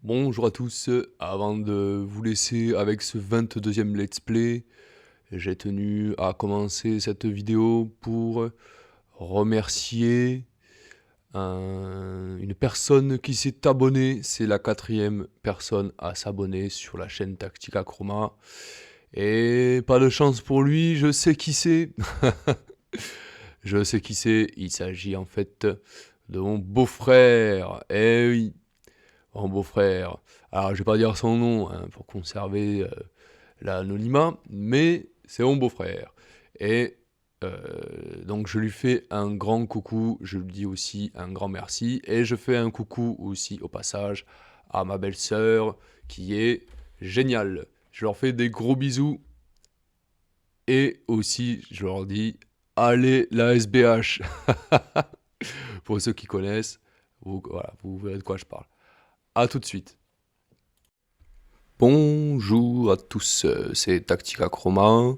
Bonjour à tous, avant de vous laisser avec ce 22e let's play, j'ai tenu à commencer cette vidéo pour remercier une personne qui s'est abonnée. C'est la 4e personne à s'abonner sur la chaîne Tactica Chroma. Et pas de chance pour lui, je sais qui c'est. Je sais qui c'est, il s'agit en fait de mon beau-frère. Eh oui, mon beau-frère. Alors, je vais pas dire son nom hein, pour conserver l'anonymat, mais c'est mon beau-frère. Et donc, je lui fais un grand coucou, je lui dis aussi un grand merci, et je fais un coucou aussi au passage à ma belle-sœur qui est géniale. Je leur fais des gros bisous, et aussi, je leur dis, allez la SBH. Pour ceux qui connaissent, voilà, vous verrez de quoi je parle. A tout de suite. Bonjour à tous, c'est Tactica Chroma.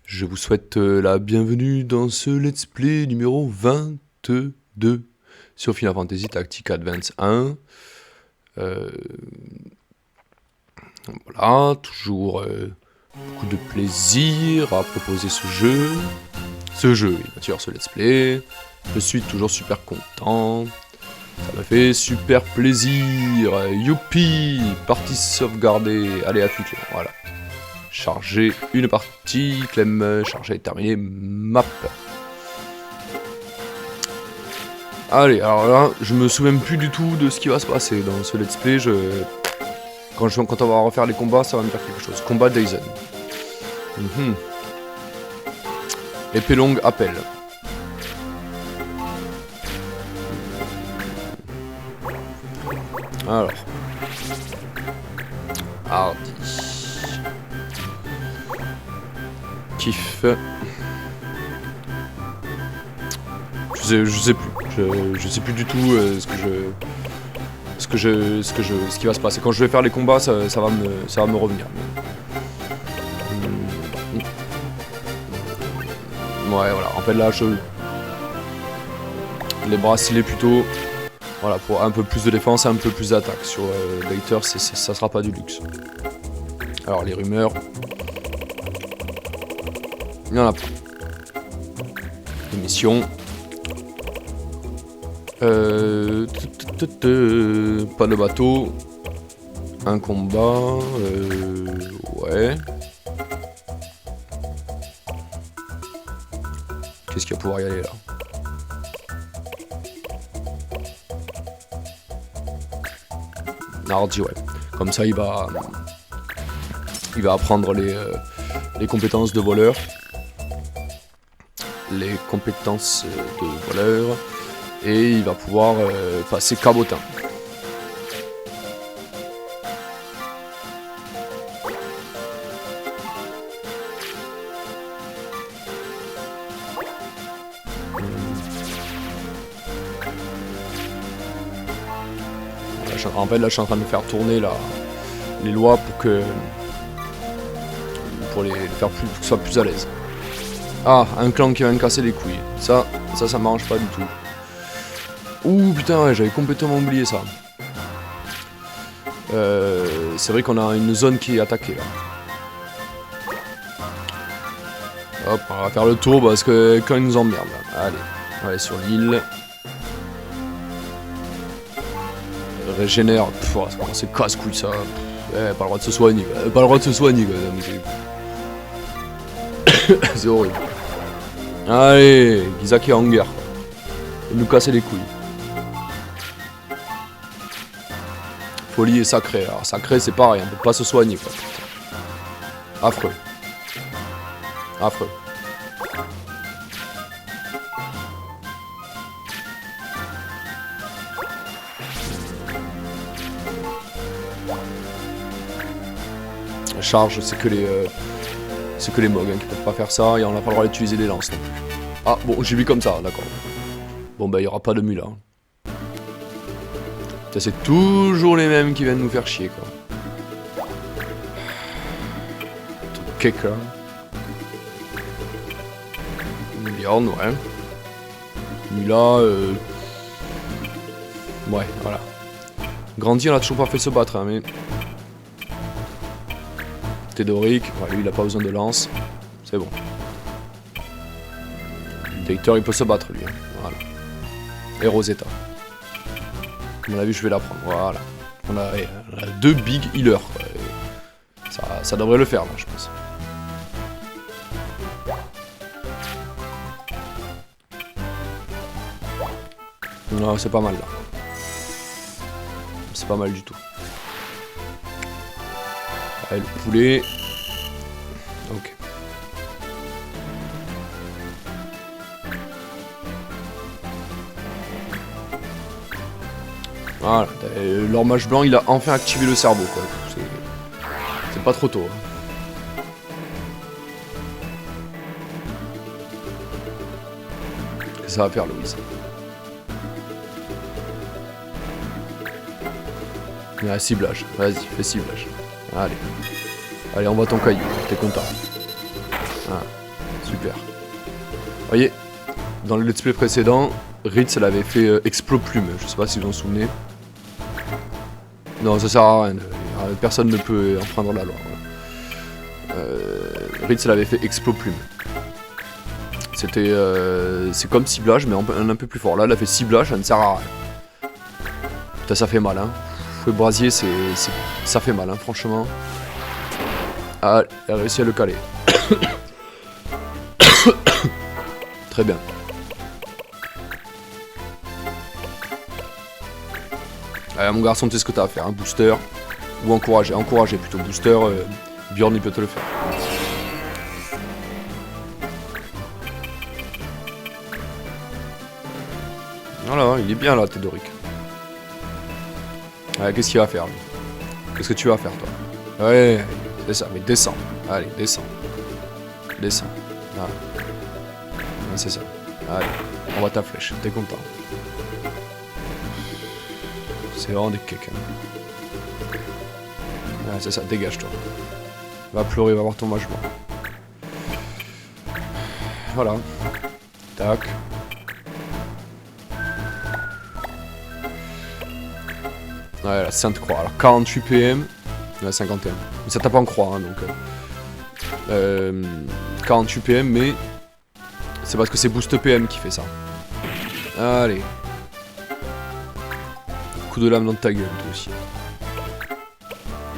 Je vous souhaite la bienvenue dans ce let's play numéro 22 sur Final Fantasy Tactics Advance 1. Voilà, toujours beaucoup de plaisir à proposer ce jeu. Oui, bien sûr, ce let's play. Je suis toujours super content. Ça me fait super plaisir. Youpi, partie sauvegardée. Allez, à Twitter, voilà. Charger une partie. Clem, charger et terminé. Map. Allez, alors là, je me souviens plus du tout de ce qui va se passer dans ce let's play. Quand on va refaire les combats, ça va me faire quelque chose. Combat Daisen. Épée longue, appel. Alors. Hardy. Kiff. Je sais plus. Je sais plus du tout ce qui va se passer. Quand je vais faire les combats, ça va me revenir. Ouais, voilà. En fait, là, les bracelets plutôt. Voilà, pour un peu plus de défense et un peu plus d'attaque. Sur Gator, ça sera pas du luxe. Alors, les rumeurs. Il y en a pas. Les missions. Pas de bateau. Un combat. Ouais. Qu'est-ce qu'il va pouvoir y aller là? Hardy, ouais. Comme ça, il va apprendre les compétences de voleur. Les compétences de voleur. Et il va pouvoir passer cabotin. En fait, là, je suis en train de faire tourner les lois pour les faire pour que ce soit plus à l'aise. Ah, un clan qui va me casser les couilles. Ça m'arrange pas du tout. Ouh, putain, ouais, j'avais complètement oublié ça. C'est vrai qu'on a une zone qui est attaquée, là. Hop, on va faire le tour parce que quand ils nous emmerdent, là. Allez, on va aller sur l'île. Régénère. C'est casse-couille ça. Pas le droit de se soigner. Pas le droit de se soigner quand même. C'est horrible. Allez, Gizaki Hanger. Il nous casser les couilles. Folie et sacré. Alors sacré c'est pareil, on peut pas se soigner quoi. Affreux. Affreux. La charge, c'est que les mogs hein, qui peuvent pas faire ça et on n'a pas le droit d'utiliser des lances non plus. Ah bon, j'ai vu comme ça, d'accord. Bon bah il y aura pas de mula. Hein. C'est toujours les mêmes qui viennent nous faire chier quoi. Keka. Bjorn, ouais. Mula, ouais, voilà. Grandi, on a toujours pas fait se battre, hein, mais... Théodoric, ouais, lui il a pas besoin de lance. C'est bon. Dactor il peut se battre lui. Hein. Voilà. Et Rosetta. À mon avis je vais la prendre. Voilà. On a 2 big healers. Ça devrait le faire là je pense. Non c'est pas mal là. C'est pas mal du tout. Allez, le poulet. Ok. Voilà. L'hormage blanc, il a enfin activé le cerveau, quoi. C'est pas trop tôt. Hein. Qu'est-ce que ça va faire, Louise? Il y a un ciblage. Vas-y, fais ciblage. Allez. Allez, envoie ton caillou. T'es content. Ah, super. Vous voyez, dans le let's play précédent, Ritz elle avait fait Explo-Plume. Je sais pas si vous en souvenez. Non, ça sert à rien. Personne ne peut enfreindre la loi. Ritz elle avait fait Explo-Plume. C'était... c'est comme ciblage, mais un peu plus fort. Là, elle a fait ciblage, ça ne sert à rien. Putain, ça fait mal, hein. Le brasier, ça fait mal, hein, franchement. Ah, elle a réussi à le caler. Très bien. Allez, mon garçon, tu sais ce que t'as à faire, hein, booster. Ou encourager, plutôt. Booster, Bjorn, il peut te le faire. Voilà, il est bien là, Théodoric. Ouais, qu'est-ce qu'il va faire lui? Qu'est-ce que tu vas faire toi? Ouais, c'est ça, mais descends. Allez, descends. Descends. Voilà. Ouais, c'est ça. Allez, envoie ta flèche, t'es content. C'est vraiment des cakes. Hein. Ouais, c'est ça, dégage-toi. Va pleurer, va voir ton mangement. Voilà. Tac. Ouais, la Sainte Croix. Alors 48 PM. Ouais, 51. Mais ça tape en croix, hein, donc. 48 PM, mais. C'est parce que c'est Boost PM qui fait ça. Allez. Coup de lame dans ta gueule, toi aussi.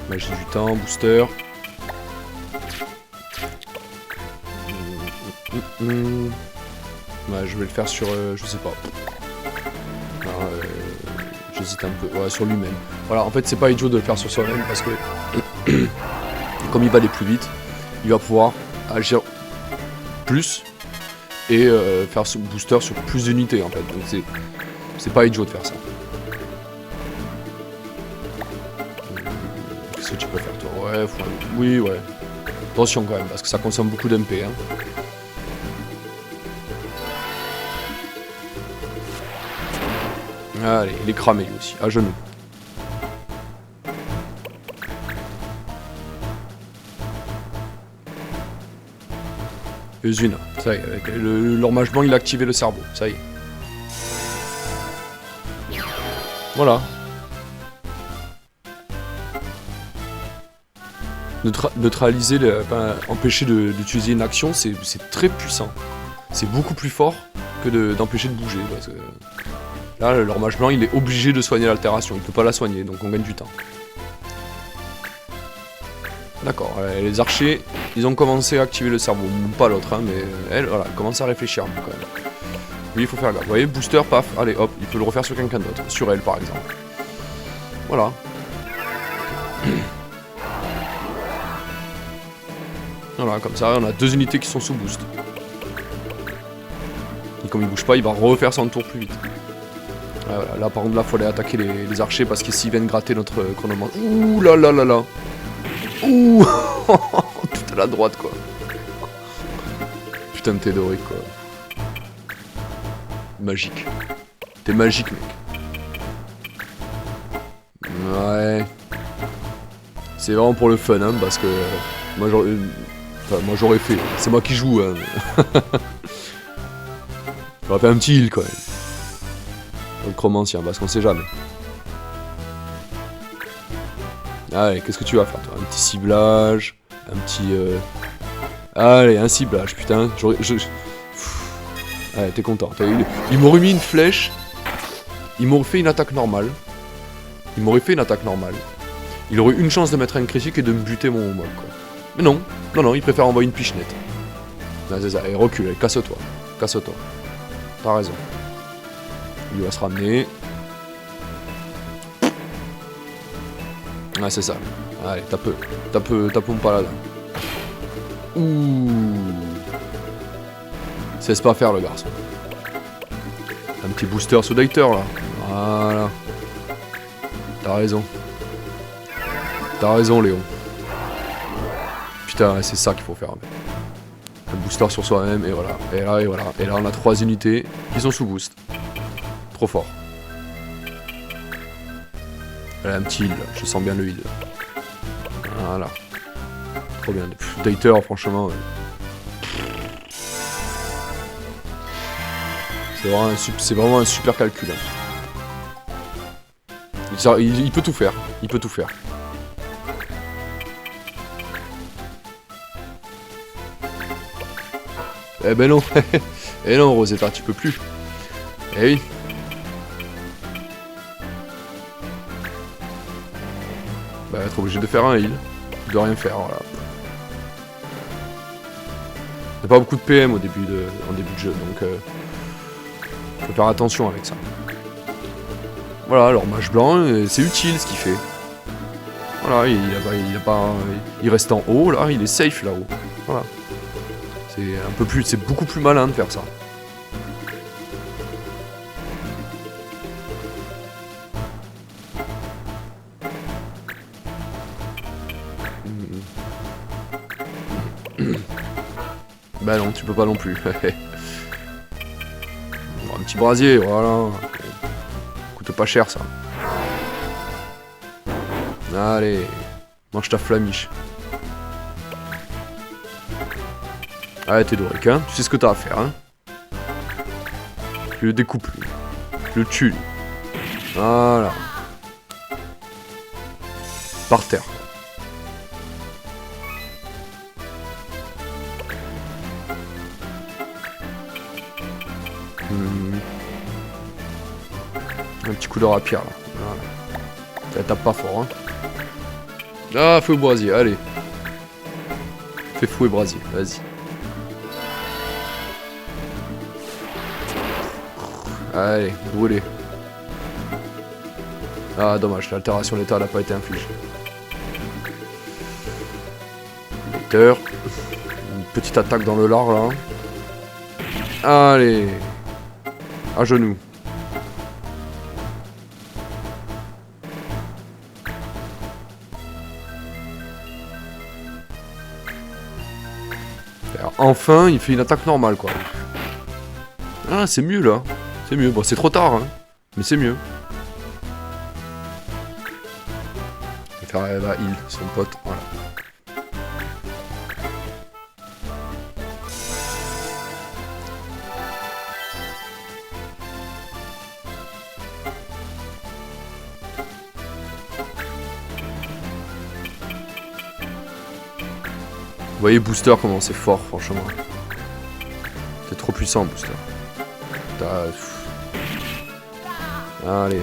Magie du temps, booster. Ouais, je vais le faire sur. Je sais pas. Alors, j'hésite un peu. Ouais, sur lui-même. Voilà, en fait, c'est pas idiot de le faire sur soi-même parce que. Comme il va aller plus vite, il va pouvoir agir plus et faire ce booster sur plus d'unités en fait. Donc c'est pas idiot de faire ça. Qu'est-ce que tu peux faire toi? Ouais, oui, ouais. Attention quand même, parce que ça consomme beaucoup d'MP. Hein. Allez, il est cramé lui aussi, à genoux. Usine, ça y est, avec l'hormage blanc il a activé le cerveau, ça y est. Voilà. Neutraliser, empêcher d'utiliser une action, c'est très puissant. C'est beaucoup plus fort que d'empêcher de bouger. Parce que là, l'hormage blanc, il est obligé de soigner l'altération. Il peut pas la soigner, donc on gagne du temps. D'accord, les archers, ils ont commencé à activer le cerveau. Pas l'autre, hein, mais elle, voilà, elle commence à réfléchir quand même. Lui, il faut faire gaffe. Vous voyez, booster, paf, allez, hop, il peut le refaire sur quelqu'un d'autre. Sur elle, par exemple. Voilà. Voilà, comme ça, on a 2 unités qui sont sous boost. Et comme il bouge pas, il va refaire son tour plus vite. Voilà, là, par contre, là, il faut aller attaquer les archers parce que s'ils viennent gratter notre chronomètre. Ouh là là là là. Ouh. Tout à la droite, quoi. Putain de Théodoric, quoi. Magique. T'es magique, mec. Ouais. C'est vraiment pour le fun, hein, parce que moi j'aurais fait. C'est moi qui joue, hein. J'aurais fait un petit heal quand même. Le chromancien, parce qu'on sait jamais. Allez, qu'est-ce que tu vas faire, toi? Un petit ciblage, un petit... Allez, un ciblage, putain. Allez, t'es content. Il m'aurait mis une flèche. Il m'aurait fait une attaque normale. Il aurait eu une chance de mettre un critique et de me buter mon mob, quoi. Mais non, il préfère envoyer une pichenette. Ah, c'est ça, et recule, allez, casse-toi. T'as raison. Il va se ramener. Ah, c'est ça. Allez, tape mon paladin. Ouh. Cesse pas faire, le garçon. Un petit booster sous Diter, là. Voilà. T'as raison, Léon. Putain, c'est ça qu'il faut faire. Un booster sur soi-même, et voilà. Et là, on a 3 unités qui sont sous boost. Trop fort. Elle a un petit heal, là. Je sens bien le heal. Voilà. Trop bien. Diter, franchement... C'est vraiment un super calcul. Hein. Il peut tout faire. Eh ben non. Eh non, Rosetta, tu peux plus. Eh oui. Bah, être obligé de faire un heal. De rien faire, voilà. Il n'y a pas beaucoup de PM en début de jeu, donc... faut faire attention avec ça. Voilà, alors mage blanc, c'est utile ce qu'il fait. Voilà, il reste en haut, là, il est safe là-haut. Voilà. C'est beaucoup plus malin de faire ça. Bah non, tu peux pas non plus. Un petit brasier, voilà. Coûte pas cher ça. Allez, mange ta flamiche. Allez, t'es Doric, hein. Tu sais ce que t'as à faire, hein. Tu le découpes, lui. Tu le tues, lui. Voilà. Par terre. Un petit coup de rapière, là. Voilà. Ça tape pas fort, hein. Ah, feu brasier, allez. Fais fouet brasier, vas-y. Allez, brûlez. Ah, dommage, l'altération létale n'a pas été infligée. Lecteur. Une petite attaque dans le lard, là. Allez. À genoux. Alors, enfin, il fait une attaque normale, quoi. Ah, c'est mieux, là. C'est mieux. Bon, c'est trop tard, hein. Mais c'est mieux. Il va faire la heal, son pote. Voilà. Vous voyez Booster comment c'est fort, franchement. C'est trop puissant, Booster. Allez.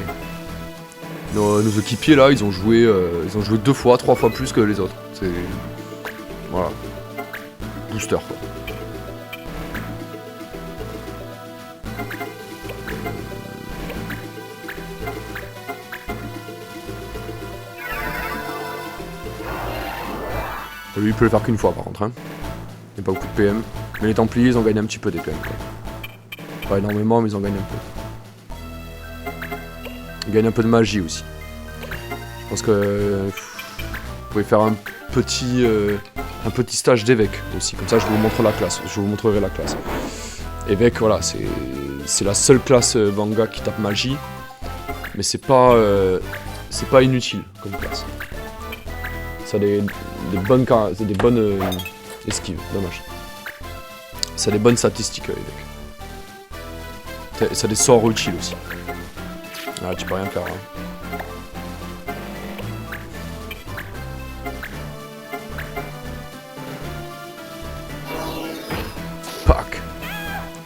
Nos équipiers là, ils ont joué 2 fois, 3 fois plus que les autres. C'est... Voilà. Booster, quoi. Lui, il peut le faire qu'une fois, par contre. Hein. Il n'y a pas beaucoup de PM. Mais les Templiers, ils ont gagné un petit peu des PM. Quoi. Pas énormément, mais ils ont gagné un peu. Ils gagnent un peu de magie aussi. Je pense que... vous pouvez faire un petit stage d'évêque aussi. Comme ça, je vous montre la classe. Je vous montrerai la classe. Évêque, voilà, c'est la seule classe Vanga qui tape magie. Mais c'est pas inutile comme classe. Ça a des bonnes esquives, dommage. Ça a des bonnes statistiques, évêque. Ça a des sorts utiles aussi. Ah, tu peux rien faire. Hein.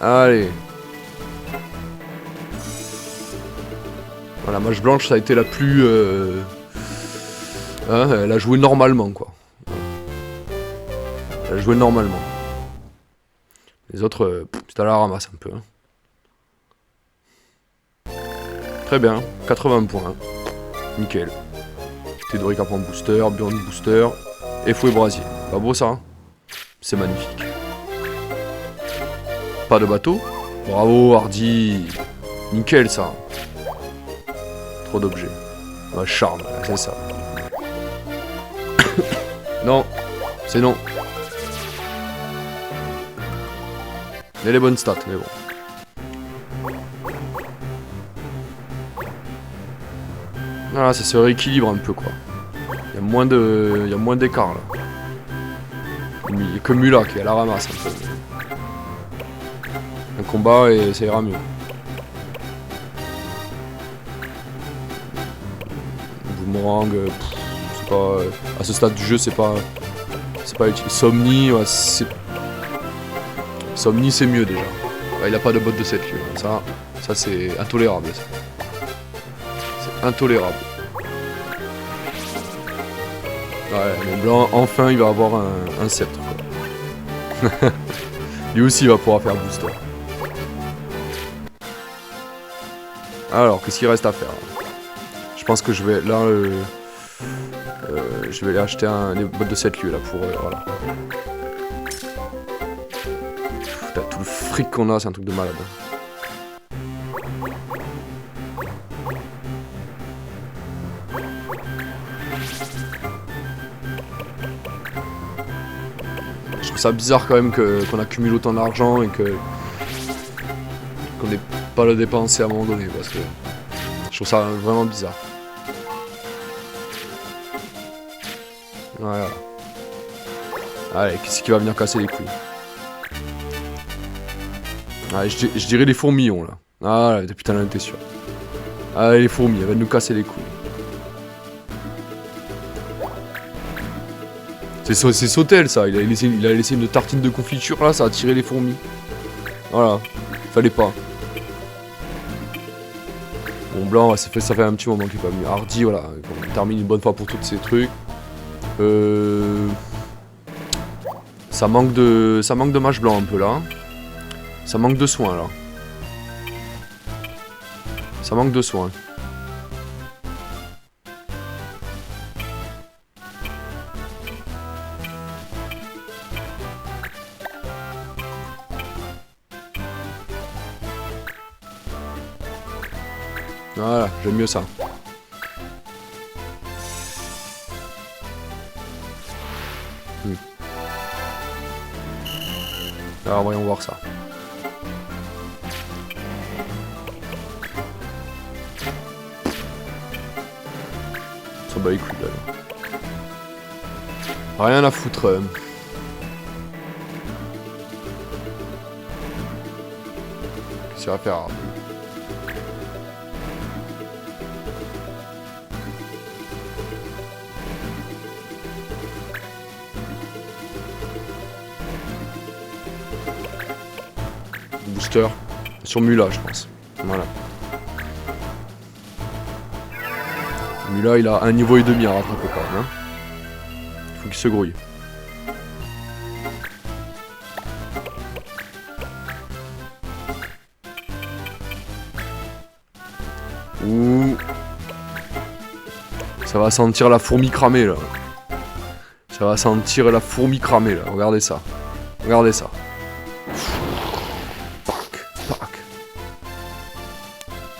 Allez. Voilà, mage blanche, ça a été la plus... Hein, elle a joué normalement, quoi. Elle a joué normalement. Les autres, c'est à la ramasse un peu. Hein. Très bien, 80 points. Nickel. Théodoric apprend booster, Bjorn booster. Et fouet brasier. Pas beau ça hein. C'est magnifique. Pas de bateau. Bravo Hardy. Nickel ça. Trop d'objets. Un charme, c'est ça. Non, c'est non. Il y a les bonnes stats, mais bon. Voilà, ça se rééquilibre un peu quoi. Il y a moins d'écart là. Il n'y a que Mula qui est à la ramasse un peu. Un combat et ça ira mieux. Boomerang, c'est pas... à ce stade du jeu c'est pas utile. Somni, ouais, c'est... Somni c'est mieux déjà. Ouais, il a pas de botte de 7 lieux. Ça c'est intolérable. C'est intolérable. Ouais, mon blanc, enfin il va avoir un sceptre. Quoi. Lui aussi il va pouvoir faire booster. Alors, qu'est-ce qu'il reste à faire? Je pense que je vais là... je vais aller acheter les bottes de 7 lieux là pour... voilà. Putain, tout le fric qu'on a, c'est un truc de malade. Je trouve ça bizarre quand même qu'on accumule autant d'argent et qu'on n'ait pas le dépenser à un moment donné parce que je trouve ça vraiment bizarre. Voilà. Allez, qu'est-ce qui va venir casser les couilles? Allez, je dirais les fourmillons là. Ah là, putain là, t'es sûr. Allez, les fourmis, elles viennent nous casser les couilles. C'est Sautel ça, il a laissé une tartine de confiture là, ça a tiré les fourmis. Voilà, fallait pas. Bon blanc, ça fait un petit moment qu'il est pas venu. Hardy, voilà, on termine une bonne fois pour tous ces trucs. Ça manque de mage blanc un peu là. Ça manque de soins là. Ça manque de soins. Voilà, j'aime mieux ça. Alors voyons voir ça. Ça bat les couilles là. Rien à foutre. Qu'est-ce qu'il va faire? Booster sur Mula, je pense. Voilà. Mula, il a un niveau et demi à rattraper quand même. Hein. Faut qu'il se grouille. Ouh. Ça va sentir la fourmi cramée là. Ça va sentir la fourmi cramée là. Regardez ça. Regardez ça.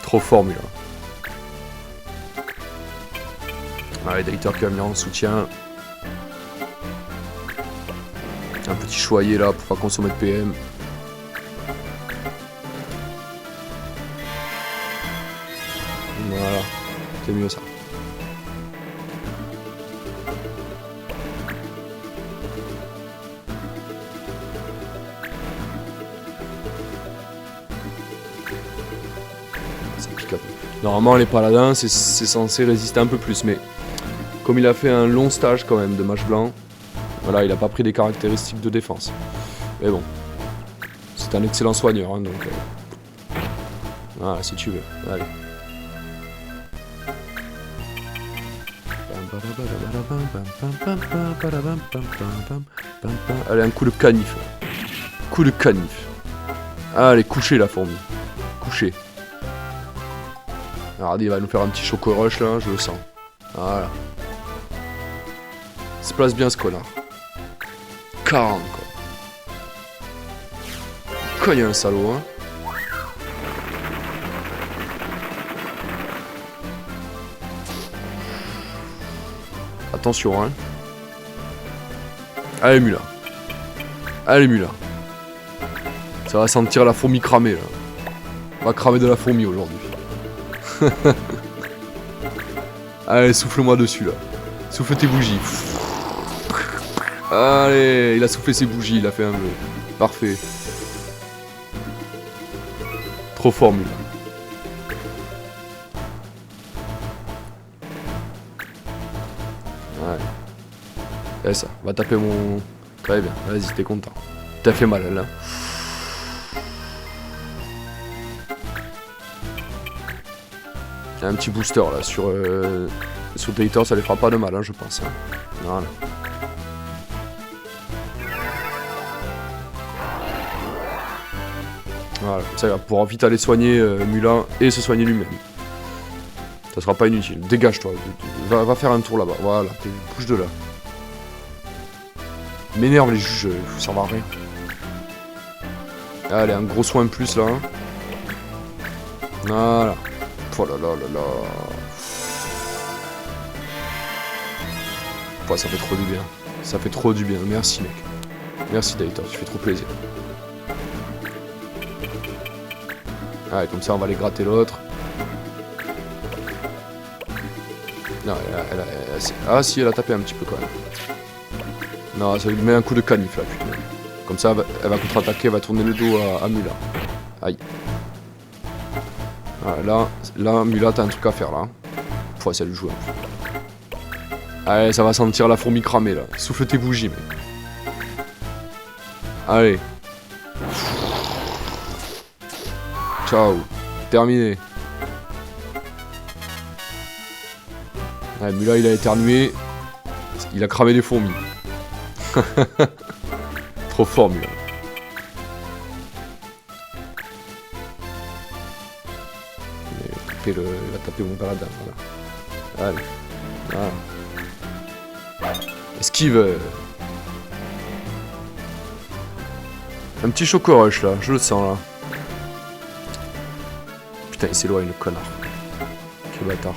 Trop fort, Mula. Allez, Dactyr qui va venir en soutien. Un petit choyer là pour pas consommer de PM. Voilà, c'est mieux ça. Normalement les paladins c'est censé résister un peu plus, mais comme il a fait un long stage quand même de mage blanc, voilà, il a pas pris des caractéristiques de défense. Mais bon, c'est un excellent soigneur, hein, donc... Voilà, si tu veux. Allez. Allez, un coup de canif. Coup de canif. Allez, couchez la fourmi. Couchez. Regardez, il va nous faire un petit choco rush là, je le sens. Voilà. Il se place bien ce connard. 40 quoi. Quand il y a un salaud, hein. Attention, hein. Allez, Mula. Allez, Mula. Ça va sentir la fourmi cramée, là. On va cramer de la fourmi aujourd'hui. Allez, souffle-moi dessus, là. Souffle tes bougies. Allez, il a soufflé ses bougies, il a fait un vœu. Parfait. Trop fort, Mula. Ouais. Et ça, va taper mon... Très bien, vas-y, t'es content. T'as fait mal, là. Un petit booster, là, sur Dater, ça les fera pas de mal, hein, je pense. Hein. Voilà. Voilà, ça va pouvoir vite aller soigner Mula et se soigner lui-même. Ça sera pas inutile. Dégage-toi. Va faire un tour là-bas. Voilà, bouge de là. M'énerve les juges, ça servent à rien. Allez, un gros soin plus là. Voilà. Oh là là là là. Oh, ça fait trop du bien. Ça fait trop du bien. Merci mec. Merci Dater, tu fais trop plaisir. Allez, comme ça on va aller gratter l'autre. Non, ah si, elle a tapé un petit peu quand même. Non, ça lui met un coup de canif là, putain. Comme ça, elle va contre-attaquer, elle va tourner le dos à Mula. Aïe. Voilà, là, Mula, t'as un truc à faire là. Pouah, ça lui joue. Allez, ça va sentir la fourmi cramée là. Souffle tes bougies, mec. Allez. Ciao. Terminé. Ouais, Mula, il a éternué. Il a cramé les fourmis. Trop fort, Mula. Il va taper mon paladin, voilà. Allez. Voilà. Esquive. Un petit choco rush là, je le sens là. Putain, il s'éloigne le connard. Quel bâtard.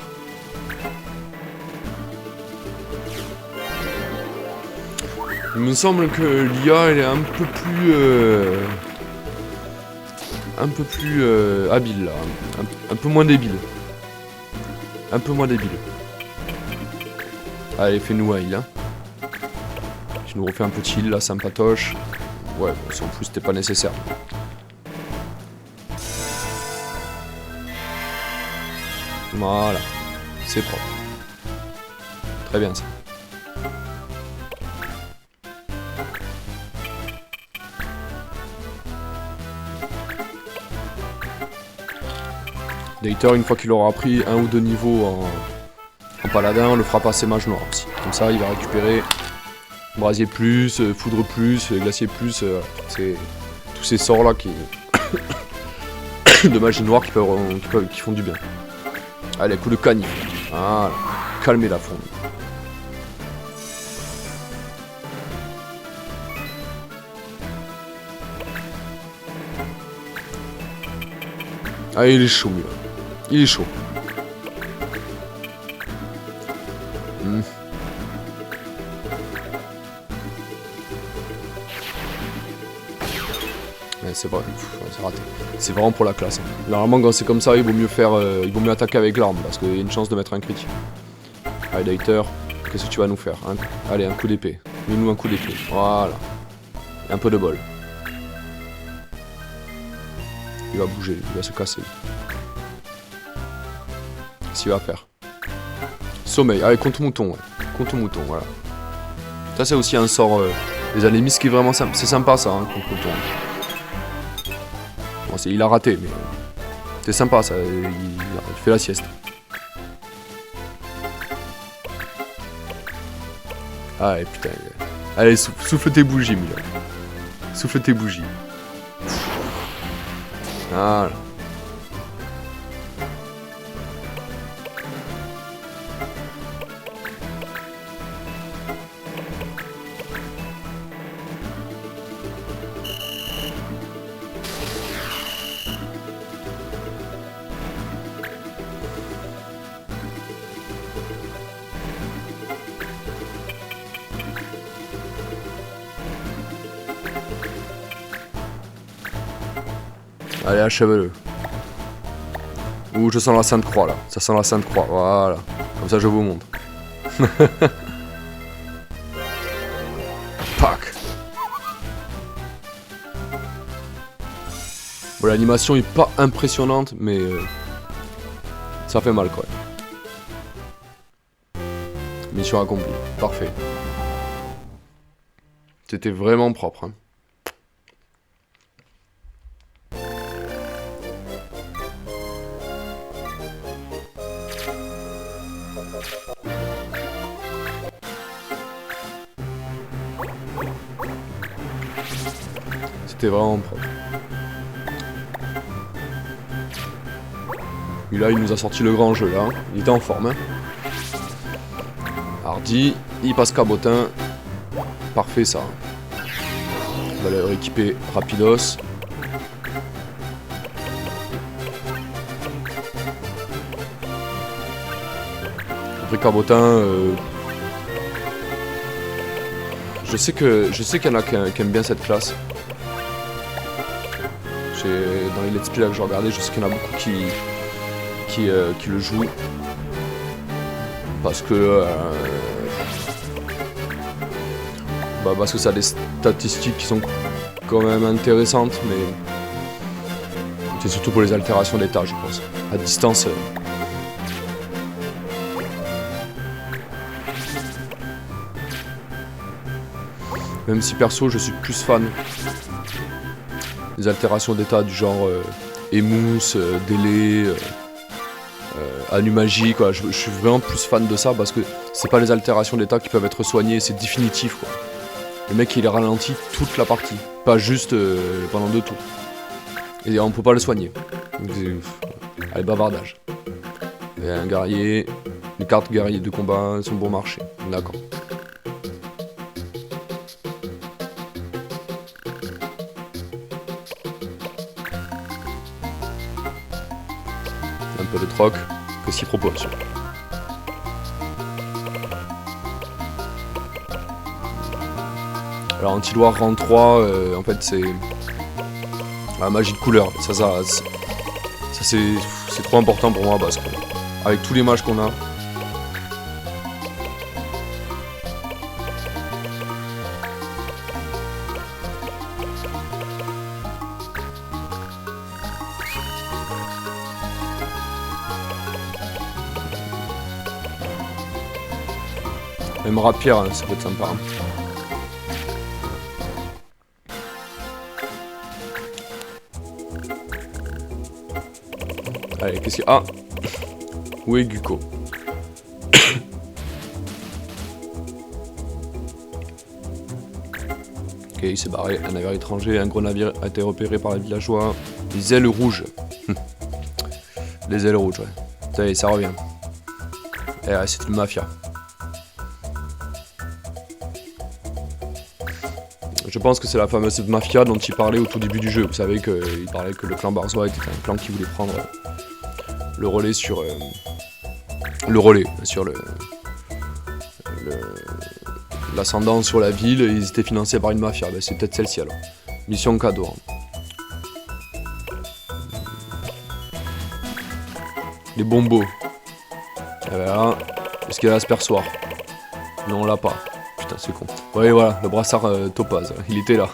Il me semble que l'IA elle est un peu plus habile là, un peu moins débile. Un peu moins débile. Allez, fais-nous un heal, hein. Tu nous refais un petit heal là, sympatoche. Ouais, bon, si en plus c'était pas nécessaire. Voilà, c'est propre. Très bien ça. Dater, une fois qu'il aura appris 1 ou 2 niveaux en paladin, on le fera passer mage noir aussi. Comme ça, il va récupérer brasier plus, foudre plus, glacier plus, tous ces sorts là qui de magie noire qui font du bien. Allez, coup de canif. Voilà, calmez la fourmi. Allez, il est chaud, lui. Il est chaud. Ouais, c'est vrai, c'est raté. C'est vraiment pour la classe. Hein. Normalement, quand c'est comme ça, il vaut mieux attaquer avec l'arme parce qu'il y a une chance de mettre un critique. Allez, Dater, qu'est-ce que tu vas nous faire hein? Allez, un coup d'épée. Mets-nous un coup d'épée. Voilà. Et un peu de bol. Il va bouger, il va se casser. Qu'est-ce qu'il va faire? Sommeil, allez, compte mouton, ouais. Compte mouton, voilà. Ça, c'est aussi un sort des animistes qui est vraiment sympa. C'est sympa, ça, hein, compte mouton. Bon, il a raté, mais c'est sympa ça, il fait la sieste. Ah et putain. Allez, souffle tes bougies, Mila. Souffle tes bougies. Voilà. Allez, achève-le. Ouh, je sens la Sainte Croix là. Ça sent la Sainte Croix, voilà. Comme ça, je vous montre. Pac. Bon, l'animation est pas impressionnante, mais ça fait mal quoi. Mission accomplie. Parfait. C'était vraiment propre. Hein. C'était vraiment propre. Et là, il nous a sorti le grand jeu, là. Il était en forme, hein. Hardy, il passe cabotin. Parfait, ça. On va le rééquiper rapidos. Après cabotin... Je sais qu'il y en a qui aiment bien cette classe. Dans les let's play que j'ai regardé, je sais qu'il y en a beaucoup qui le jouent. Parce que ça a des statistiques qui sont quand même intéressantes, mais c'est surtout pour les altérations d'état, je pense. À distance. Même si perso je suis plus fan des altérations d'état du genre émousse, délai, anumagie, quoi. Je suis vraiment plus fan de ça parce que c'est pas les altérations d'état qui peuvent être soignées, c'est définitif quoi. Le mec il est ralenti toute la partie, pas juste pendant 2 tours. Et on peut pas le soigner. Allez, bavardage. Et un guerrier, les cartes guerriers de combat sont bon marché. D'accord. Un peu de troc, qu'est-ce qu'il propose? Alors Antiloire rang 3, en fait c'est la magie de couleur. Ça c'est trop important pour moi parce que avec tous les mages qu'on a, même rapière, hein, ça peut être sympa. Hein. Allez, qu'est-ce qu'il y a? Ah! Où est Guko? Ok, il s'est barré. Un navire étranger, un gros navire a été repéré par les villageois. Les ailes rouges. Les ailes rouges, ouais. Ça y est, ça revient. Eh ouais, c'est une mafia. Je pense que c'est la fameuse mafia dont il parlait au tout début du jeu. Vous savez qu'il parlait que le clan Barzois était un clan qui voulait prendre le relais sur l'ascendant sur la ville. Et ils étaient financés par une mafia. Ben, c'est peut-être celle-ci alors. Mission cadeau. Les bombos. Et voilà. Est-ce qu'il y a l'aspersoir? Non, on l'a pas. Putain, c'est con. Ouais, voilà, le brassard topaz, il était là.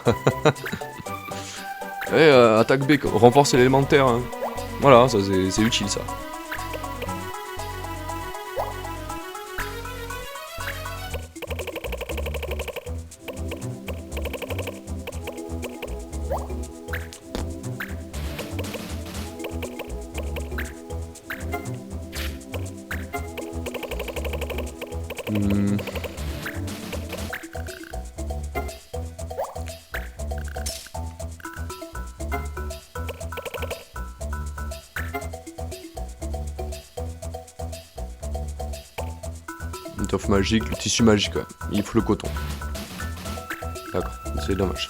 Ouais, attaque B, renforce l'élémentaire. Hein. Voilà, ça c'est utile ça. Hmm. L'étoffe magique, le tissu magique, ouais. Il faut le coton. D'accord, c'est dommage.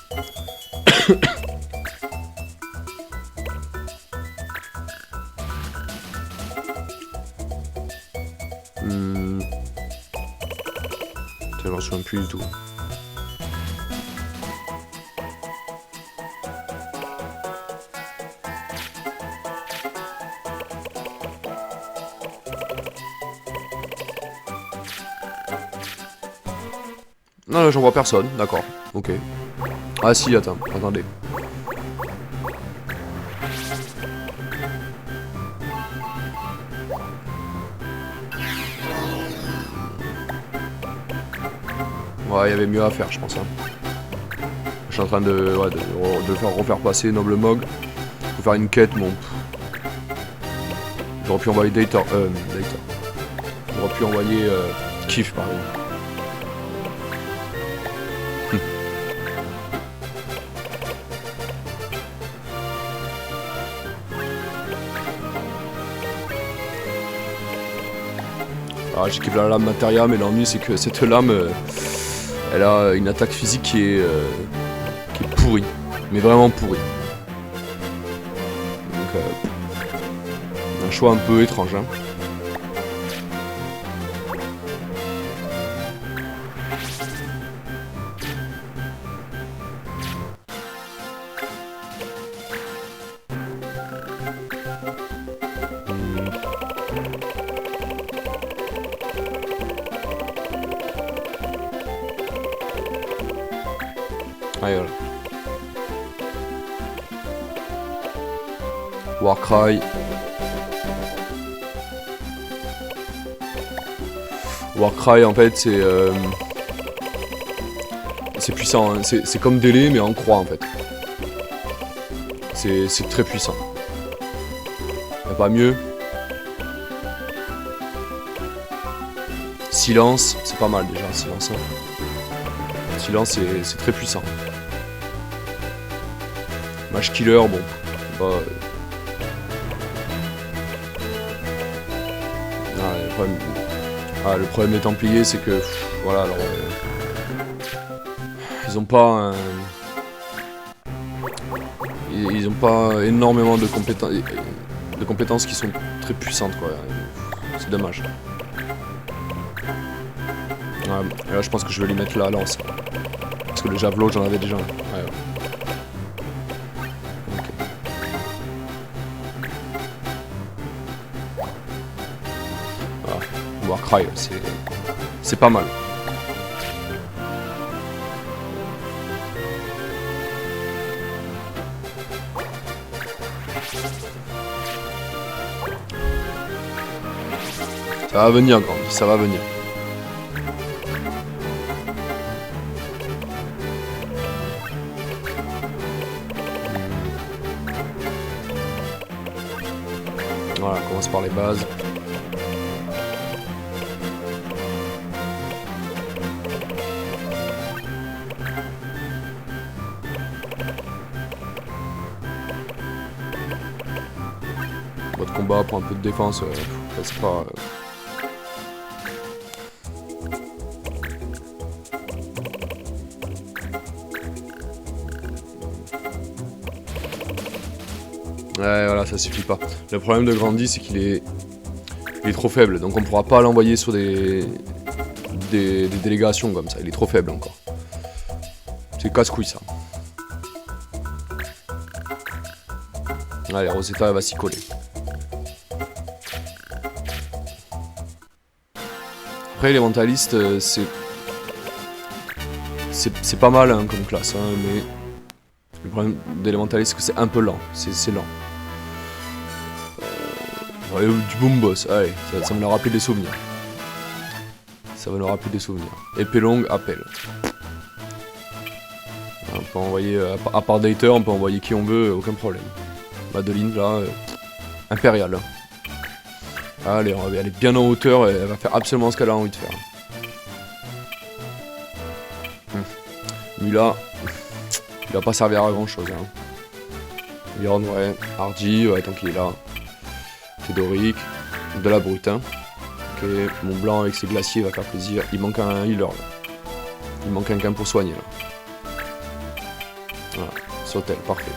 Je m'en souviens plus du tout. Non, là j'en vois personne, d'accord, ok. Ah si, attendez. Ouais, il y avait mieux à faire, je pense. Hein. Je suis en train de le faire refaire passer Noble Mog. Faut faire une quête, bon. J'aurais pu envoyer Dater. J'aurais pu envoyer Kiff, par exemple. Alors j'ai kiffé la lame Materia, mais l'ennui c'est que cette lame, elle a une attaque physique qui est pourrie, mais vraiment pourrie. Donc un choix un peu étrange. Hein. Allez, voilà. Warcry. Warcry en fait c'est puissant, hein. C'est comme Délai mais en croix en fait. C'est très puissant. Y'a pas mieux. Silence, c'est pas mal déjà, silence. Hein. Silence c'est très puissant. Mage Killer, bon, bah, le problème des Templiers, c'est que, voilà, alors, ils ont pas ils ont pas énormément de compétences qui sont très puissantes, quoi. C'est dommage. Ouais, là, je pense que je vais lui mettre la lance. Parce que le javelot, j'en avais déjà. Ouais. Warcry, c'est pas mal. Ça va venir, Grandi, ça va venir. Voilà, on commence par les bases. Votre combat pour un peu de défense, c'est pas... Ouais, voilà, ça suffit pas. Le problème de Grandi, c'est qu'il est trop faible, donc on pourra pas l'envoyer sur des délégations comme ça. Il est trop faible encore. C'est casse-couille ça. Allez, Rosetta elle va s'y coller. Après, les mentalistes, c'est pas mal hein, comme classe, hein, mais le problème des mentalistes, c'est que c'est un peu lent. C'est lent. Du boom boss, allez, ça me l'a rappelé des souvenirs. Ça va nous rappeler des souvenirs. Épée longue, appel. On peut envoyer, à part Dater, on peut envoyer qui on veut, aucun problème. Madeline, là, impériale. Allez, elle est bien en hauteur et elle va faire absolument ce qu'elle a envie de faire. Lui là, il va pas servir à grand chose. Hein. Bjorn, ouais. Hardy, ouais, tant qu'il est là. Théodoric, de la brute. Hein. Ok, mon blanc avec ses glaciers va faire plaisir. Il manque un healer là. Il manque quelqu'un pour soigner là. Voilà, Sautel, parfait.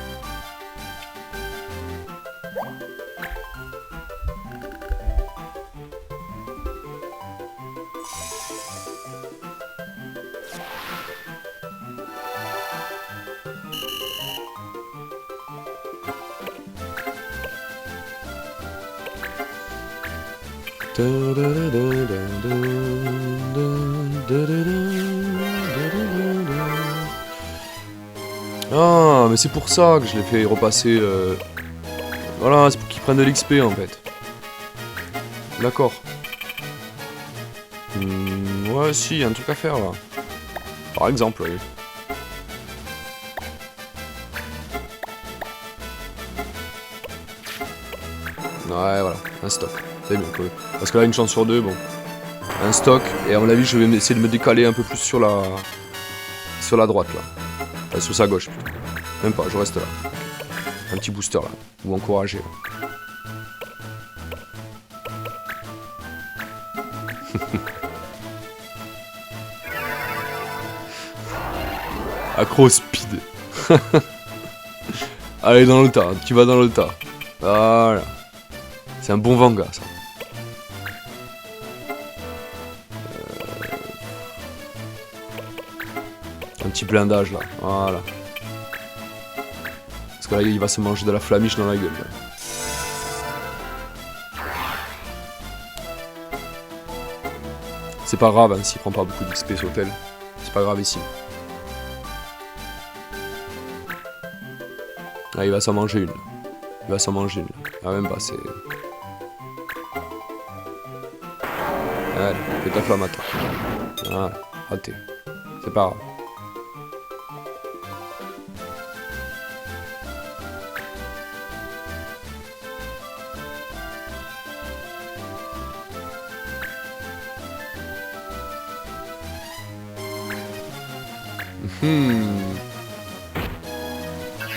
Ah, mais c'est pour ça que je l'ai fait repasser. Voilà, c'est pour qu'il prenne de l'XP en fait. D'accord. Ouais, si, y a un truc à faire là. Par exemple, oui. Ouais, voilà, un stock. C'est bien, quoi. Parce que là, une chance sur deux, bon. Un stock, et à mon avis, je vais essayer de me décaler un peu plus sur la droite là. Enfin, sur sa gauche plutôt. Même pas, je reste là. Un petit booster là. Ou encourager là. Accro speed. Allez, dans le tas, tu vas dans le tas. Voilà. C'est un bon Vanga ça. Un petit blindage là, voilà. Parce que là il va se manger de la flamiche dans la gueule là. C'est pas grave hein, s'il prend pas beaucoup d'XP sur Sautel. C'est pas grave ici. Ah, il va s'en manger une. Il va s'en manger une. Ah, même pas, c'est... Allez, fais ta flammatoire. Voilà, raté. C'est pas grave.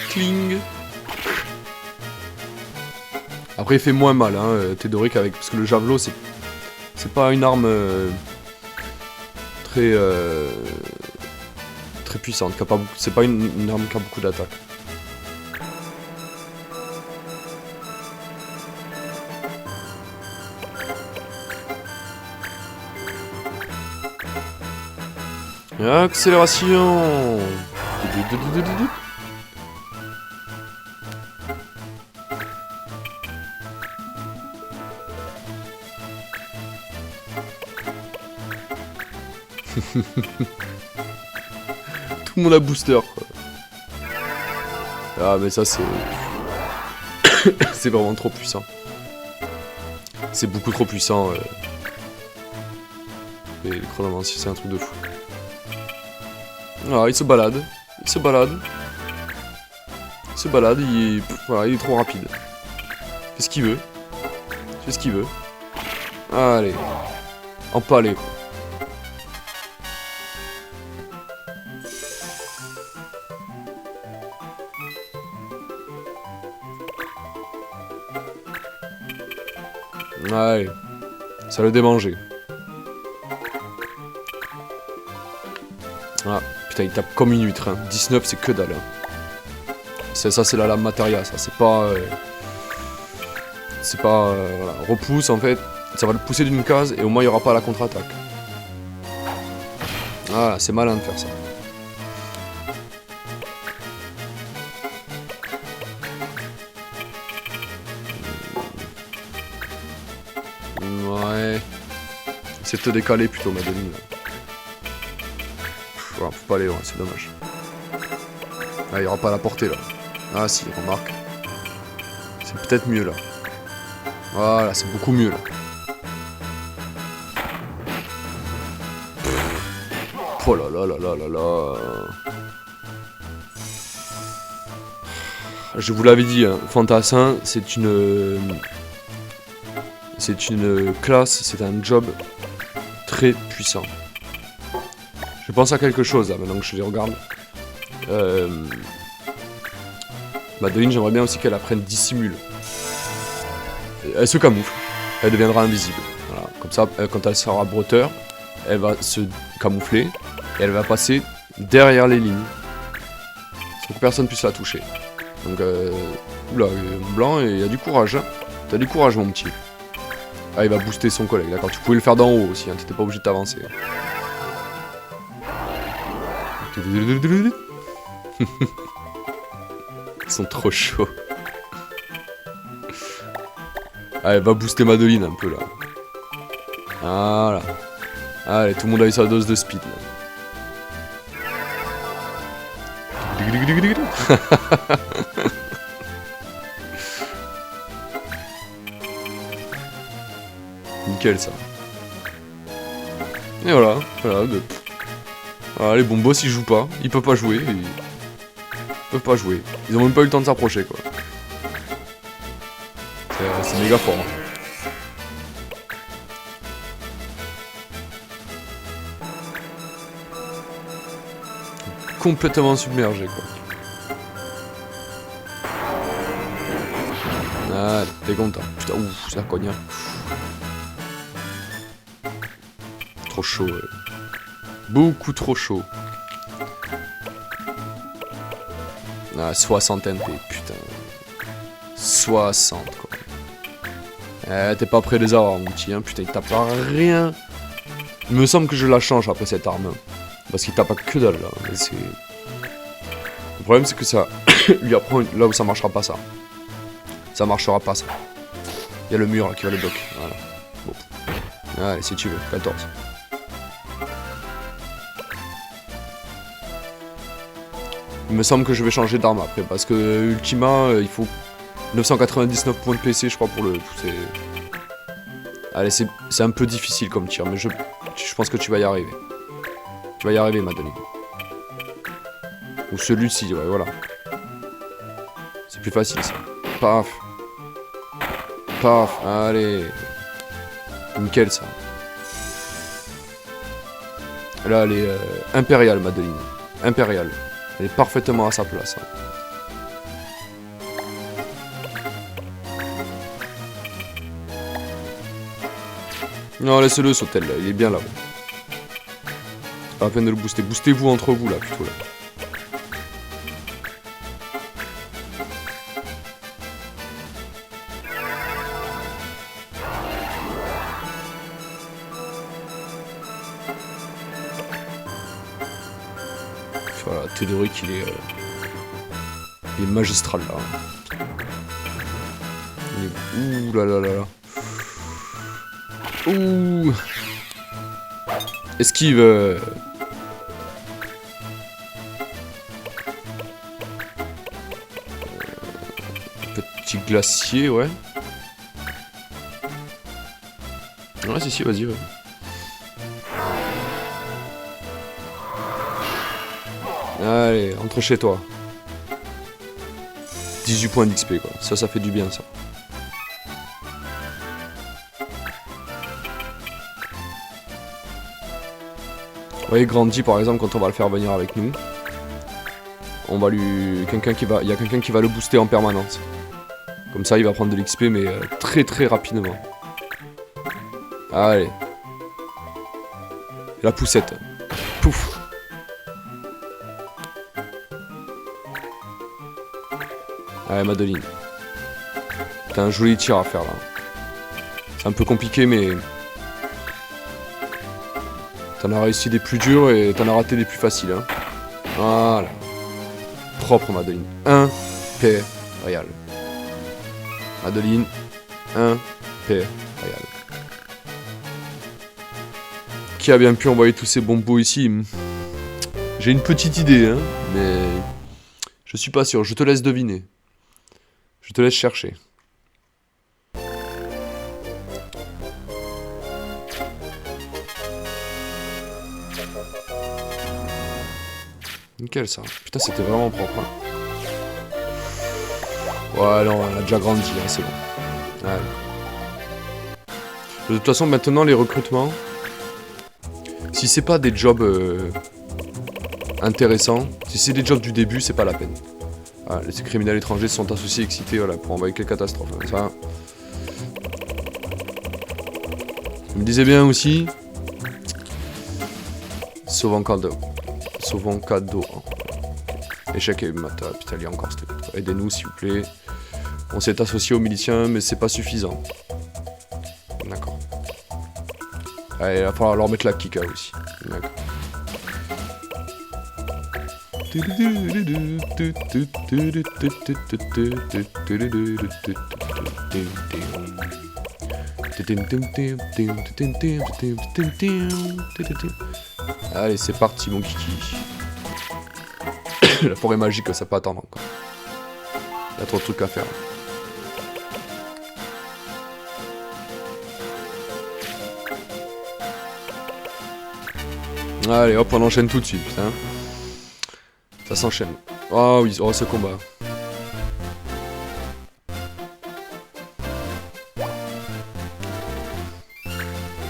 Cling. Après il fait moins mal hein, Théodoric avec... Parce que le javelot c'est pas une arme très puissante, c'est pas une arme qui a beaucoup d'attaque. Accélération. Tout le monde a booster quoi. Ah mais ça c'est... c'est vraiment trop puissant. C'est beaucoup trop puissant. Et le chronomancier c'est un truc de fou. Ah il se balade. Il se balade. Il se balade, voilà, il est trop rapide. Fait ce qu'il veut. Fait ce qu'il veut. Allez. Empalé quoi. Allez. Ça le démangeait. Ah, putain, il tape comme une huître. Hein. 19, c'est que dalle. Hein. Ça, c'est la lame materia, ça. C'est pas... voilà. Repousse, en fait. Ça va le pousser d'une case, et au moins, il n'y aura pas la contre-attaque. Voilà, c'est malin de faire ça. Ouais. Essaie de te décaler plutôt, ma demi. Faut pas aller loin, c'est dommage. Ah, il n'y aura pas la portée là. Ah si, remarque. C'est peut-être mieux là. Voilà, c'est beaucoup mieux là. Oh là là là là là là. Je vous l'avais dit, hein, Fantassin, c'est une classe, c'est un job très puissant. Je pense à quelque chose là, maintenant que je les regarde. Madeline, j'aimerais bien aussi qu'elle apprenne dissimule. Elle se camoufle. Elle deviendra invisible. Voilà. Comme ça, quand elle sera bretteur, elle va se camoufler et elle va passer derrière les lignes. Sans que personne puisse la toucher. Donc, oula, blanc, et il y a du courage. Hein. T'as du courage, mon petit. Ah, il va booster son collègue, d'accord. Tu pouvais le faire d'en haut aussi, hein. T'étais pas obligé de t'avancer. Ils sont trop chauds. Ah, elle va booster Madeline un peu là. Voilà. Allez, tout le monde a eu sa dose de speed là. Nickel ça. Et voilà, voilà. Voilà, les bons boss ils jouent pas, ils peuvent pas jouer. Ils peuvent pas jouer. Ils ont même pas eu le temps de s'approcher quoi. C'est méga fort. Hein. Complètement submergé quoi. Ah, t'es content. Putain, ouf, ça cogne. Trop chaud. Ouais. Beaucoup trop chaud. Ah, 60 MP, putain. 60 quoi. T'es pas prêt de les avoir, mon petit, hein. Putain, il tape à rien. Il me semble que je la change après cette arme. Parce qu'il tape à que dalle là. Mais c'est... Le problème c'est que ça lui apprend là où ça marchera pas ça. Ça marchera pas ça. Il y a le mur là qui va le bloquer. Voilà. Bon. Allez, si tu veux, 14. Il me semble que je vais changer d'arme après. Parce que Ultima, il faut 999 points de PC je crois pour le... Allez, c'est un peu difficile comme tir. Mais je pense que tu vas y arriver. Tu vas y arriver, Madeline. Ou celui-ci, ouais, voilà. C'est plus facile, ça. Paf. Paf, allez. Nickel, ça. Là, elle est impériale, Madeline. Impériale. Elle est parfaitement à sa place. Hein. Non, laisse-le sauter, là. Il est bien là. Pas la peine de le booster. Boostez-vous entre vous, là, plutôt, là. Voilà, Théodoric, il est magistral, là. Ouh là là là là. Ouh. Esquive. Petit glacier, ouais. Ouais, si, vas-y, ouais. Allez, entre chez toi. 18 points d'XP, quoi. Ça fait du bien, ça. Vous voyez, Grandi, par exemple, quand on va le faire venir avec nous, on va lui... Il y a quelqu'un qui va le booster en permanence. Comme ça, il va prendre de l'XP, mais très très rapidement. Allez. La poussette. Pouf. Allez, Madeline. T'as un joli tir à faire, là. C'est un peu compliqué, mais... T'en as réussi des plus durs et t'en as raté des plus faciles, hein. Voilà. Propre, Madeline. Impérial. Madeline. Impérial. Qui a bien pu envoyer tous ces bonbons ici? J'ai une petite idée, hein, mais... Je suis pas sûr, je te laisse deviner. Je te laisse chercher. Nickel ça. Putain, c'était vraiment propre. Hein. Ouais, non, on a déjà grandi, hein, c'est bon. Ouais. De toute façon, maintenant, les recrutements, si c'est pas des jobs intéressant. Si c'est des jobs du début, c'est pas la peine. Voilà, les criminels étrangers se sont associés, excités, voilà, pour envoyer quelle catastrophe. Hein, ça. Il me disait bien aussi. Sauvant cadeau. Sauvant cadeau. Échec et mat. Putain, il y a encore cette. Aidez-nous, s'il vous plaît. On s'est associé aux miliciens, mais c'est pas suffisant. D'accord. Allez, il va falloir leur mettre la kika aussi. D'accord. Allez, c'est parti, mon kiki. La forêt magique, ça peut attendre encore. Il y a trop de trucs à faire. Allez, hop, on enchaîne tout de suite, putain. Ça s'enchaîne. Ah oui, oh, ce combat.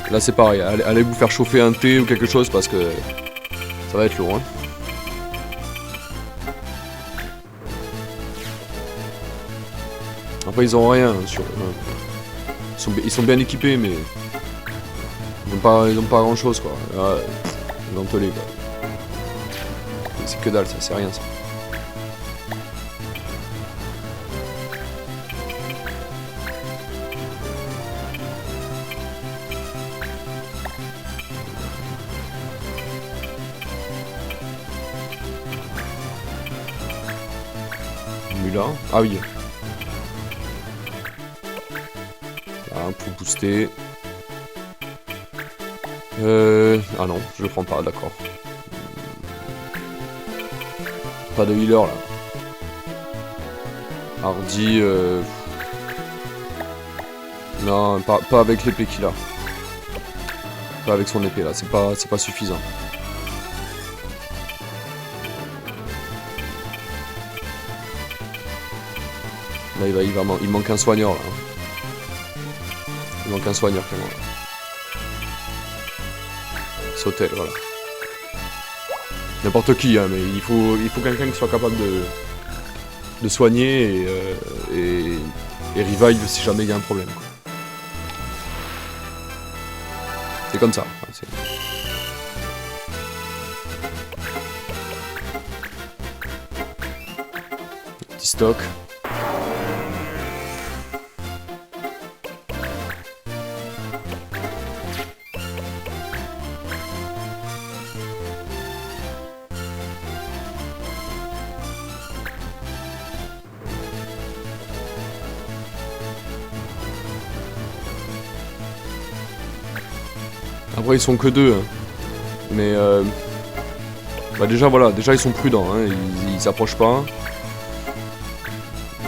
Là, c'est pareil. Allez vous faire chauffer un thé ou quelque chose parce que ça va être lourd. Hein. Après, ils ont rien sur. Ils sont bien équipés, mais ils ont pas grand chose quoi. Là, dentelé quoi. C'est que dalle, ça, c'est rien ça. Mula. Ah oui. Là, pour booster. Ah non, je le prends pas, d'accord. Pas de healer là. Hardy. Non, pas avec l'épée qu'il a. Pas avec son épée là, c'est pas suffisant. Là il manque un soigneur là. Il manque un soigneur clairement. Sautel, voilà. N'importe qui, hein, mais il faut quelqu'un qui soit capable de soigner et revive si jamais il y a un problème. C'est comme ça. Enfin, petit stock. Après ils sont que deux, hein. Mais bah déjà voilà, déjà ils sont prudents, hein. Ils s'approchent pas.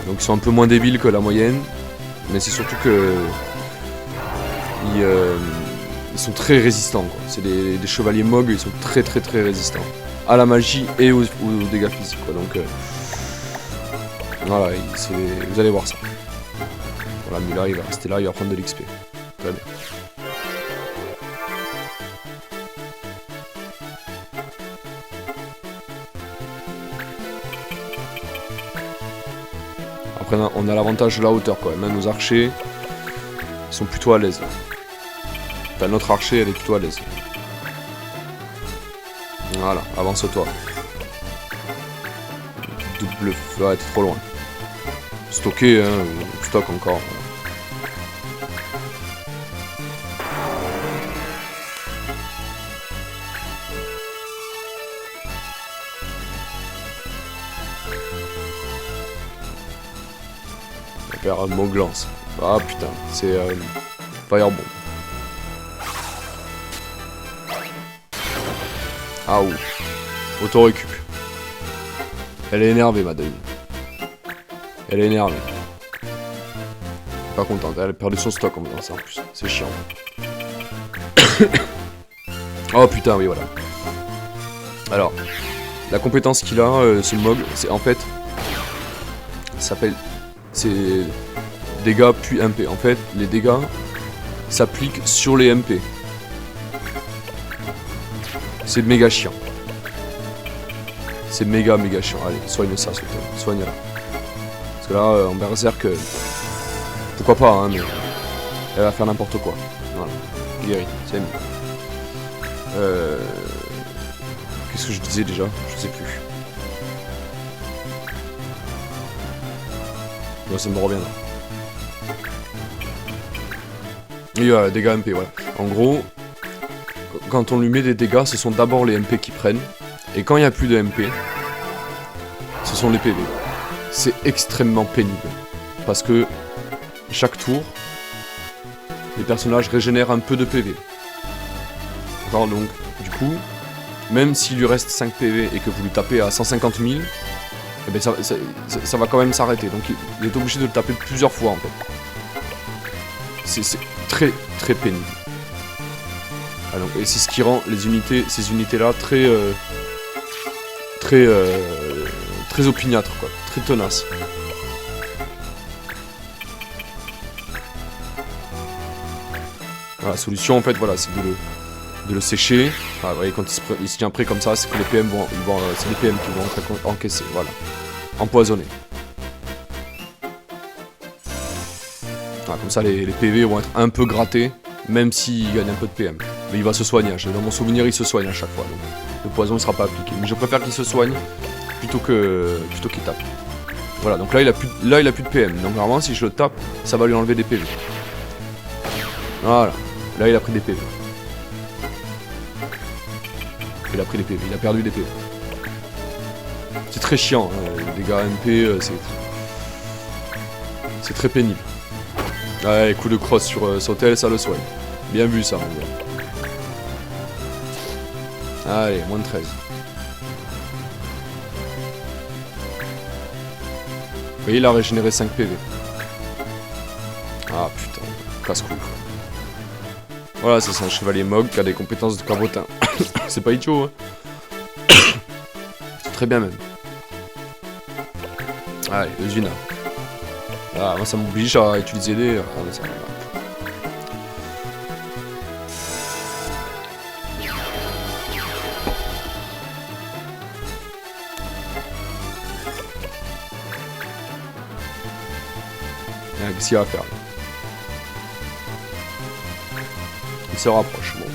Donc ils sont un peu moins débiles que la moyenne. Mais c'est surtout que ils sont très résistants quoi. C'est des chevaliers Mogg, ils sont très résistants. À la magie et aux dégâts physiques quoi. Donc voilà, vous allez voir ça. Voilà, Mula il va rester là, il va prendre de l'XP. Très bien. Après on a l'avantage de la hauteur quand même, nos archers ils sont plutôt à l'aise. Enfin notre archer elle est plutôt à l'aise. Voilà, avance-toi. Double feu, ouais, t'es trop loin. Stocké, hein, stock encore. Faire un Moglance. Ah putain, c'est Firebomb. Ah ouh. Auto-récup. Elle est énervée, madame. Elle est énervée. Pas contente, elle a perdu son stock en faisant ça en plus. C'est chiant. Oh putain, oui, voilà. Alors, la compétence qu'il a, ce Mogg, c'est en fait. Ça s'appelle. C'est dégâts puis MP. En fait, les dégâts s'appliquent sur les MP. C'est méga chiant. C'est méga chiant. Allez, soigne ça, Sautel. Soigne-la. Parce que là, en berserk, pourquoi pas, hein, mais elle va faire n'importe quoi. Voilà. Guéri, c'est mieux. Qu'est-ce que je disais déjà? Je sais plus. Bon, ça me reviendra. Et dégâts MP, voilà. En gros, quand on lui met des dégâts, ce sont d'abord les MP qui prennent. Et quand il n'y a plus de MP, ce sont les PV. C'est extrêmement pénible. Parce que chaque tour, les personnages régénèrent un peu de PV. D'accord, donc, du coup, même s'il lui reste 5 PV et que vous lui tapez à 150 000, eh ben ça va quand même s'arrêter. Donc il est obligé de le taper plusieurs fois en fait. C'est très pénible. Ah, donc, et c'est ce qui rend ces unités-là très opiniâtres, quoi, très tenaces. La solution en fait, voilà, c'est de le sécher. Ah, vous voyez, quand il se tient prêt comme ça, c'est que les PM c'est les PM qui vont encaisser, voilà. Empoisonner. Voilà, comme ça, les PV vont être un peu grattés, même s'il gagne un peu de PM. Mais il va se soigner. Dans mon souvenir, il se soigne à chaque fois. Donc le poison ne sera pas appliqué. Mais je préfère qu'il se soigne plutôt qu'il tape. Voilà, donc là il a plus de PM. Donc normalement, si je le tape, ça va lui enlever des PV. Voilà. Là, il a pris des PV. Il a pris des PV. Il a perdu des PV. C'est très chiant. Hein. Les dégâts MP, c'est très pénible. Ouais, coup de crosse sur Sautel, ça le soigne. Bien vu ça. Allez, moins de 13. Vous voyez, il a régénéré 5 PV. Ah putain, casse-couille. Voilà, c'est un chevalier Mog qui a des compétences de cabotin. C'est pas idiot, hein. C'est très bien même. Allez, le Zuna. Ah, moi ça m'oblige à utiliser des... Qu'est-ce qu'il va faire là? Il se rapproche, bon.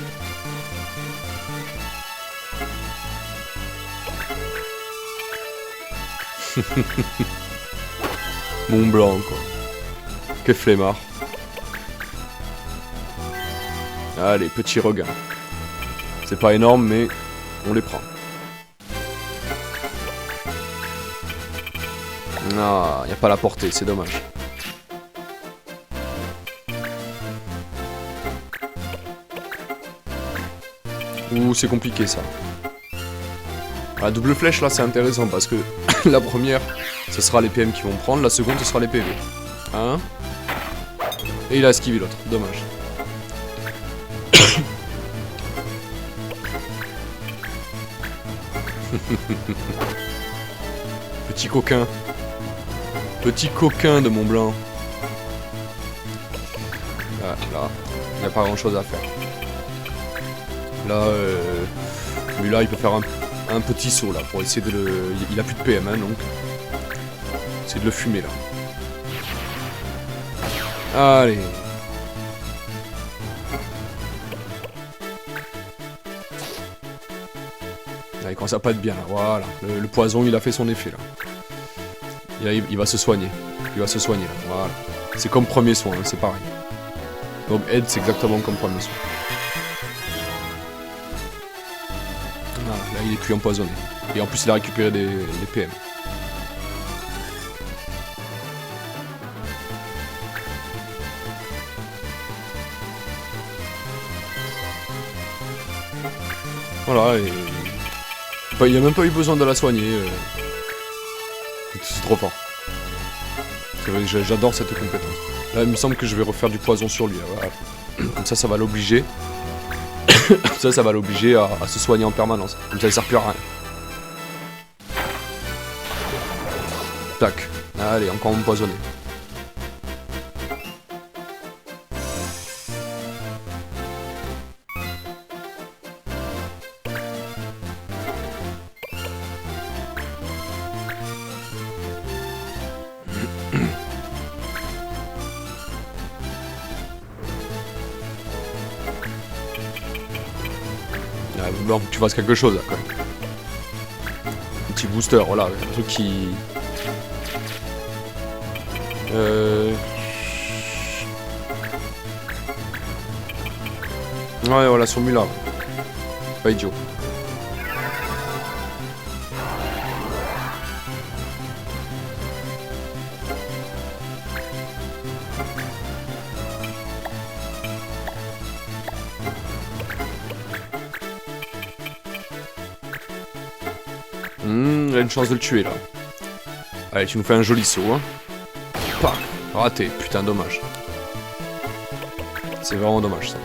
Mont Blanc, quoi. Quel flemmard. Allez, petit regain. C'est pas énorme, mais on les prend. Ah, y a pas la portée, c'est dommage. Ouh, c'est compliqué ça. La double flèche là, c'est intéressant parce que la première, ce sera les PM qui vont prendre, la seconde, ce sera les PV. Hein? Et il a esquivé l'autre, dommage. Petit coquin. Petit coquin de Mont Blanc. Ah, là, il n'y a pas grand chose à faire. Là, lui là, il peut faire un petit saut là pour essayer de le... Il a plus de PM, hein, donc. C'est de le fumer là. Allez. Là, il commence à pas être bien là, voilà. Le poison, il a fait son effet là. Et là, il va se soigner. Il va se soigner là, voilà. C'est comme premier soin, hein, c'est pareil. Donc aide, c'est exactement comme premier soin. Voilà, là, il est plus empoisonné. Et en plus, il a récupéré des PM. Voilà, et... Enfin, il a même pas eu besoin de la soigner. C'est trop fort. J'adore cette compétence. Là, il me semble que je vais refaire du poison sur lui. Voilà. Comme ça va l'obliger. ça va l'obliger à se soigner en permanence. Comme ça, il sert plus à rien. Tac. Allez, encore empoisonné. Bon, faut que tu fasses quelque chose là quand même. Un petit booster, voilà, un truc qui... Ouais, voilà, sur Mula. Pas idiot. Il a une chance de le tuer là. Allez, tu nous fais un joli saut. Hein. Paf, raté, putain, dommage. C'est vraiment dommage ça.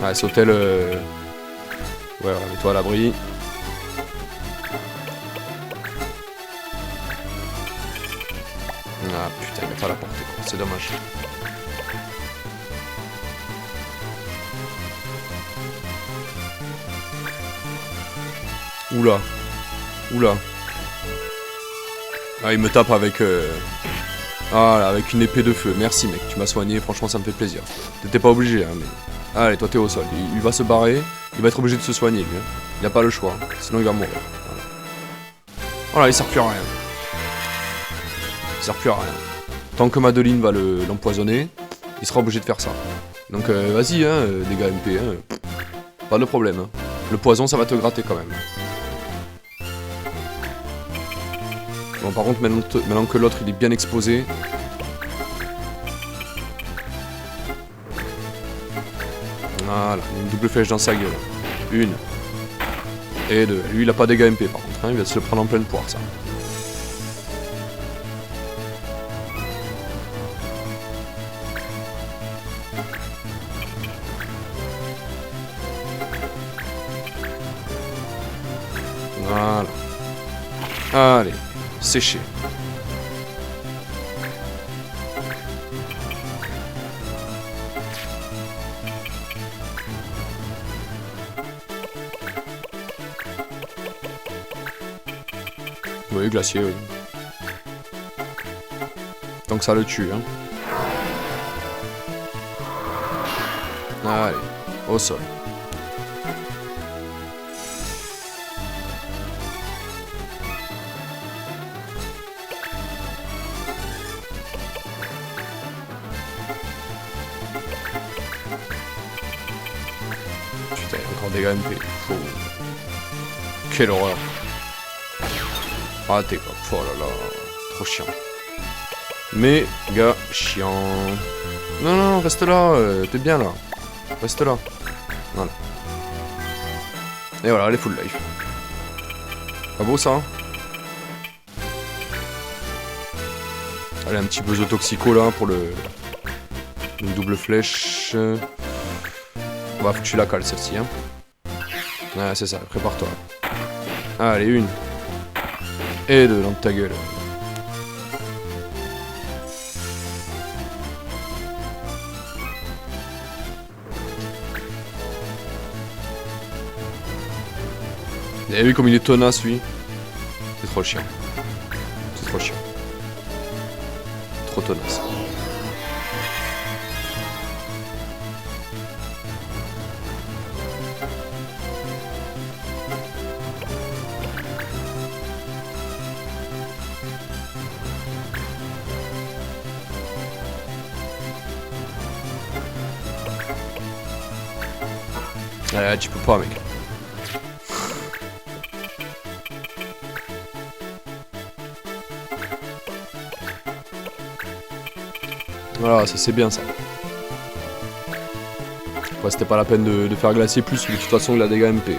Ouais, sauter le... Ouais, voilà, mets-toi à l'abri. Ah putain, il va pas la porter, c'est dommage. Oula. Oula. Ah, il me tape avec... Ah là, avec une épée de feu. Merci mec, tu m'as soigné, franchement ça me fait plaisir. T'étais pas obligé, hein, mais... Allez, toi t'es au sol. Il va se barrer, il va être obligé de se soigner lui. Hein. Il a pas le choix, hein. Sinon il va mourir. Voilà, il sert plus à rien. Il sert plus à rien. Tant que Madeline va l'empoisonner, il sera obligé de faire ça. Donc vas-y, hein, dégâts MP, hein. Pas de problème. Hein. Le poison ça va te gratter quand même. Bon, par contre, maintenant que l'autre il est bien exposé. Voilà, il y a une double flèche dans sa gueule. Une. Et deux. Lui, il a pas de dégâts MP par contre, hein, il va se le prendre en pleine poire, ça. Voilà. Allez, séché. Oui, glacier, oui. Tant que ça le tue, hein. Allez, au sol. Putain, encore des dégâts MP. Oh. Quelle horreur. Raté quoi. Oh là là. Trop chiant. Méga chiant. Non, non, reste là. T'es bien là. Reste là. Voilà. Et voilà, elle est full life. Pas beau ça? Allez, un petit buzz toxico là pour le... Une double flèche. Bah, faut que tu la cales celle-ci. Hein. Ouais, c'est ça, prépare-toi. Allez, une. Et deux dans ta gueule. Vous avez vu comme il est tenace lui? C'est trop chiant. C'est trop chiant. Trop tenace. Tu peux pas mec. Voilà, ça c'est bien ça. Ouais, c'était pas la peine de faire glacier plus, de toute façon il a des dégâts MP.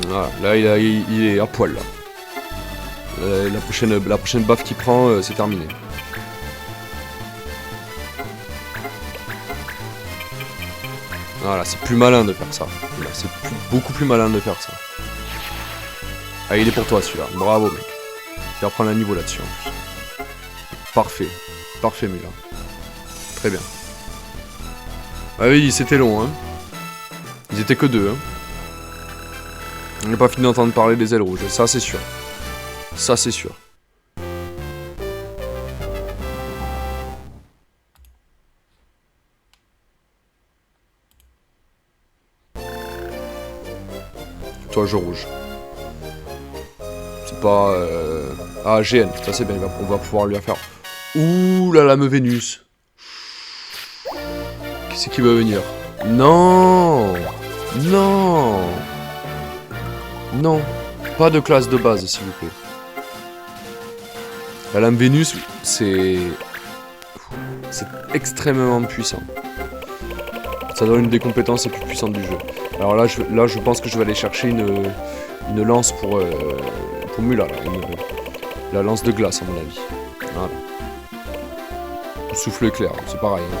Voilà, là il est à poil là. La prochaine baffe qu'il prend, c'est terminé. Voilà, c'est plus malin de faire ça. C'est beaucoup plus malin de faire ça. Ah, il est pour toi celui-là. Bravo mec. Tu vas prendre un niveau là-dessus en plus. Parfait. Parfait Mula. Très bien. Ah oui, c'était long hein. Ils étaient que deux hein. On n'a pas fini d'entendre parler des ailes rouges. Ça c'est sûr. Ça c'est sûr. Tatouage rouge. C'est pas... Ah, GN, ça c'est bien, on va pouvoir lui en faire. Ouh, la lame Vénus. Qui c'est qui va venir? Non. Non. Non. Pas de classe de base, s'il vous plaît. La lame Vénus, c'est extrêmement puissant. Ça donne une des compétences les plus puissantes du jeu. Alors là, je pense que je vais aller chercher une lance pour Mula, là, la lance de glace à mon avis. Voilà. Le souffle éclair, c'est pareil. Hein.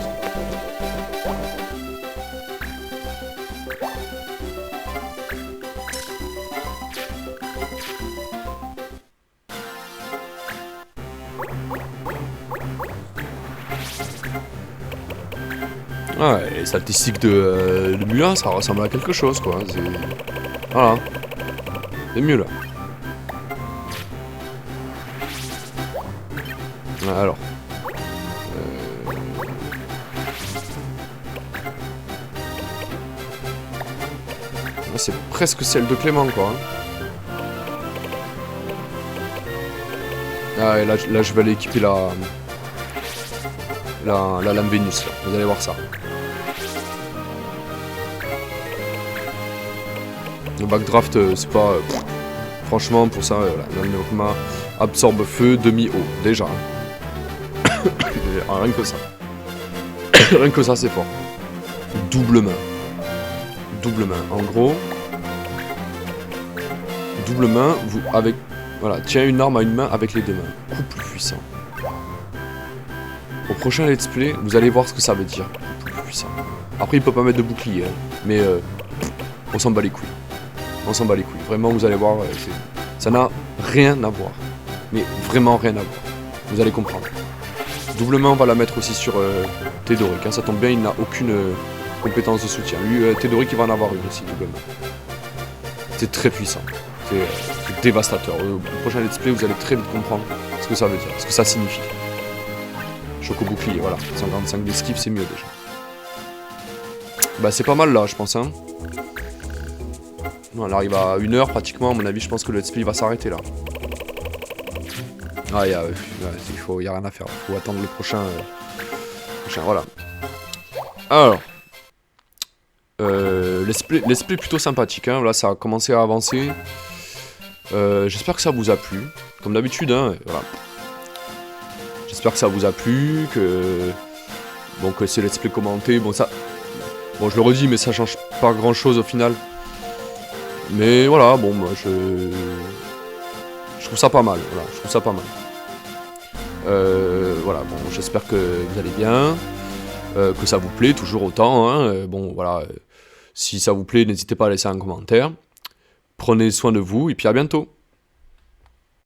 Ouais, les statistiques de Mula, ça ressemble à quelque chose, quoi. Voilà. C'est mieux, là. Alors. C'est presque celle de Clément, quoi. Ah, et là je vais aller équiper la lame Vénus, là. Vous allez voir ça. Le backdraft, c'est pas... franchement, pour ça, l'Anokma absorbe feu, demi-eau, déjà. Rien que ça. Rien que ça, c'est fort. Double main. Double main. En gros... Double main, vous, avec... Voilà, tiens une arme à une main avec les deux mains. Coup plus puissant. Au prochain let's play, vous allez voir ce que ça veut dire. Coup plus puissant. Après, il peut pas mettre de bouclier, hein, mais on s'en bat les couilles. On s'en bat les couilles. Vraiment, vous allez voir, ça n'a rien à voir. Mais vraiment rien à voir. Vous allez comprendre. Doublement, on va la mettre aussi sur Théodoric. Hein, ça tombe bien, il n'a aucune compétence de soutien. Lui, Théodoric, il va en avoir une aussi, doublement. C'est très puissant. C'est dévastateur. Au prochain let's play, vous allez très vite comprendre ce que ça veut dire, ce que ça signifie. Choc au bouclier, voilà. 145 d'esquive, c'est mieux déjà. Bah, c'est pas mal là, je pense. Hein. On arrive à 1 heure pratiquement. À mon avis, je pense que le let's play va s'arrêter là. Ah, il y a rien à faire. Il faut attendre le prochain. Voilà. Alors. Let's play plutôt sympathique. Hein. Là, ça a commencé à avancer. J'espère que ça vous a plu. Comme d'habitude, hein, voilà. J'espère que ça vous a plu, que c'est let's play commenté. Bon, ça, bon, je le redis, mais ça change pas grand chose au final. Mais voilà, bon, moi, je trouve ça pas mal. Voilà, je trouve ça pas mal. Voilà, bon, j'espère que vous allez bien, que ça vous plaît toujours autant. Hein. Bon, voilà, si ça vous plaît, n'hésitez pas à laisser un commentaire. Prenez soin de vous et puis à bientôt.